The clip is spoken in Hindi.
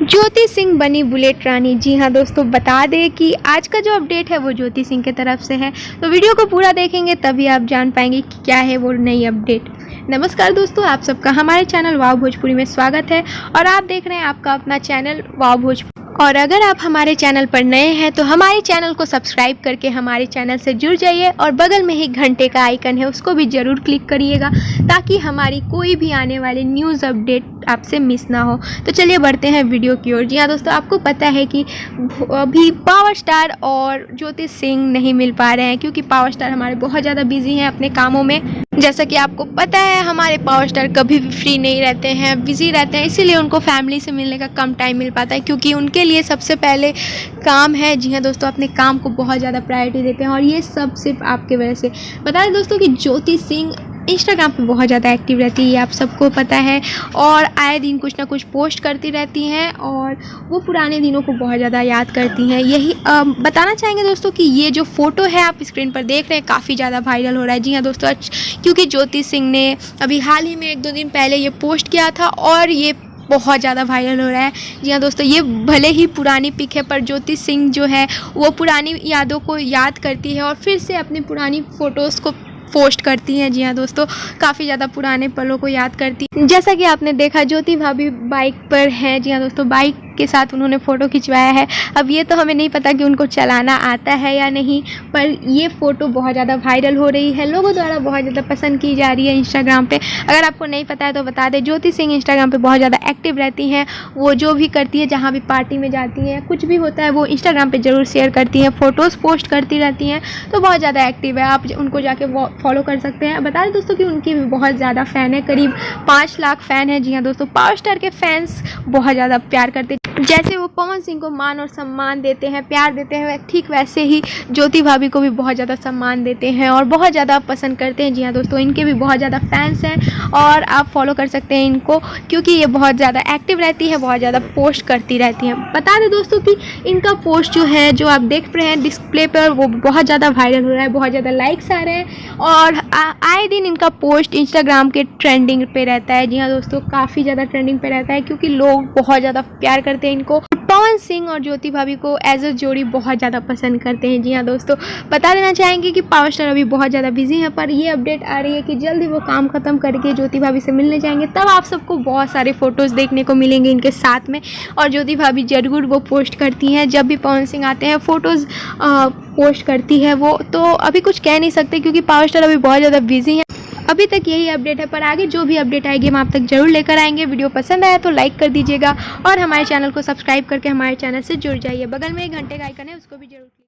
ज्योति सिंह बनी बुलेट रानी। जी हाँ दोस्तों, बता दें कि आज का जो अपडेट है वो ज्योति सिंह की तरफ से है, तो वीडियो को पूरा देखेंगे तभी आप जान पाएंगे कि क्या है वो नई अपडेट। नमस्कार दोस्तों, आप सबका हमारे चैनल वाव भोजपुरी में स्वागत है और आप देख रहे हैं आपका अपना चैनल वाव भोजपुरी। और अगर आप हमारे चैनल पर नए हैं तो हमारे चैनल को सब्सक्राइब करके हमारे चैनल से जुड़ जाइए और बगल में ही घंटे का आइकन है उसको भी ज़रूर क्लिक करिएगा ताकि हमारी कोई भी आने वाली न्यूज़ अपडेट आपसे मिस ना हो। तो चलिए बढ़ते हैं वीडियो की ओर। जी हाँ दोस्तों, आपको पता है कि अभी पावर स्टार और ज्योति सिंह नहीं मिल पा रहे हैं क्योंकि पावर स्टार हमारे बहुत ज़्यादा बिजी हैं अपने कामों में। जैसा कि आपको पता है हमारे पावर स्टार कभी भी फ्री नहीं रहते हैं, बिजी रहते हैं, इसीलिए उनको फैमिली से मिलने का कम टाइम मिल पाता है क्योंकि उनके लिए सबसे पहले काम है। जी हाँ दोस्तों, अपने काम को बहुत ज़्यादा प्रायोरिटी देते हैं और ये सब सिर्फ आपके वजह से। बता दें दोस्तों कि ज्योति सिंह इंस्टाग्राम पे बहुत ज़्यादा एक्टिव रहती है, ये आप सबको पता है, और आए दिन कुछ ना कुछ पोस्ट करती रहती हैं और वो पुराने दिनों को बहुत ज़्यादा याद करती हैं। यही बताना चाहेंगे दोस्तों कि ये जो फ़ोटो है आप स्क्रीन पर देख रहे हैं काफ़ी ज़्यादा वायरल हो रहा है। जी हाँ दोस्तों, क्योंकि ज्योति सिंह ने अभी हाल ही में 1-2 दिन पहले ये पोस्ट किया था और ये बहुत ज़्यादा वायरल हो रहा है। जी हाँ दोस्तों, ये भले ही पुरानी पिक है पर ज्योति सिंह जो है वो पुरानी यादों को याद करती है और फिर से अपनी पुरानी फ़ोटोज़ को पोस्ट करती हैं। जी हाँ दोस्तों, काफ़ी ज़्यादा पुराने पलों को याद करती हैं। जैसा कि आपने देखा ज्योति भाभी बाइक पर हैं। जी हाँ दोस्तों, बाइक के साथ उन्होंने फ़ोटो खिंचवाया है। अब ये तो हमें नहीं पता कि उनको चलाना आता है या नहीं, पर ये फ़ोटो बहुत ज़्यादा वायरल हो रही है, लोगों द्वारा बहुत ज़्यादा पसंद की जा रही है इंस्टाग्राम पे। अगर आपको नहीं पता है तो बता दें, ज्योति सिंह इंस्टाग्राम पे बहुत ज़्यादा एक्टिव रहती हैं। वो जो भी करती है, जहाँ भी पार्टी में जाती हैं, कुछ भी होता है वो इंस्टाग्राम पर ज़रूर शेयर करती हैं, फ़ोटोज़ पोस्ट करती रहती हैं, तो बहुत ज़्यादा एक्टिव है। आप उनको जाके फॉलो कर सकते हैं। बता दें दोस्तों कि उनकी भी बहुत ज़्यादा फ़ैन है, करीब 5 लाख फ़ैन है। जी हाँ दोस्तों, पावर स्टार के फैंस बहुत ज़्यादा प्यार करते हैं। जैसे वो पवन सिंह को मान और सम्मान देते हैं, प्यार देते हैं, ठीक वैसे ही ज्योति भाभी को भी बहुत ज़्यादा सम्मान देते हैं और बहुत ज़्यादा पसंद करते हैं। जी हाँ दोस्तों, इनके भी बहुत ज़्यादा फैंस हैं और आप फॉलो कर सकते हैं इनको क्योंकि ये बहुत ज़्यादा एक्टिव रहती है, बहुत ज़्यादा पोस्ट करती रहती हैं। बता दें दोस्तों कि इनका पोस्ट जो है जो आप देख रहे हैं डिस्प्ले पर वो बहुत ज़्यादा वायरल हो रहा है, बहुत ज़्यादा लाइक्स आ रहे हैं और आए दिन इनका पोस्ट इंस्टाग्राम के ट्रेंडिंग पे रहता है। जी हाँ दोस्तों, काफ़ी ज़्यादा ट्रेंडिंग पे रहता है क्योंकि लोग बहुत ज़्यादा प्यार करते हैं इनको। पवन सिंह और ज्योति भाभी को एज अ जोड़ी बहुत ज़्यादा पसंद करते हैं। जी हाँ दोस्तों, बता देना चाहेंगे कि पावर स्टार अभी बहुत ज़्यादा बिजी हैं, पर ये अपडेट आ रही है कि जल्दी वो काम ख़त्म करके ज्योति भाभी से मिलने जाएंगे, तब आप सबको बहुत सारे फ़ोटोज़ देखने को मिलेंगे इनके साथ में। और ज्योति भाभी ज़रूर वो पोस्ट करती हैं, जब भी पवन सिंह आते हैं फ़ोटोज़ पोस्ट करती है वो। तो अभी कुछ कह नहीं सकते क्योंकि पावर स्टार अभी बहुत ज़्यादा बिजी हैं। अभी तक यही अपडेट है, पर आगे जो भी अपडेट आएगी हम आप तक जरूर लेकर आएंगे। वीडियो पसंद आया तो लाइक कर दीजिएगा और हमारे चैनल को सब्सक्राइब करके हमारे चैनल से जुड़ जाइए। बगल में एक घंटे का आइकन है उसको भी जरूर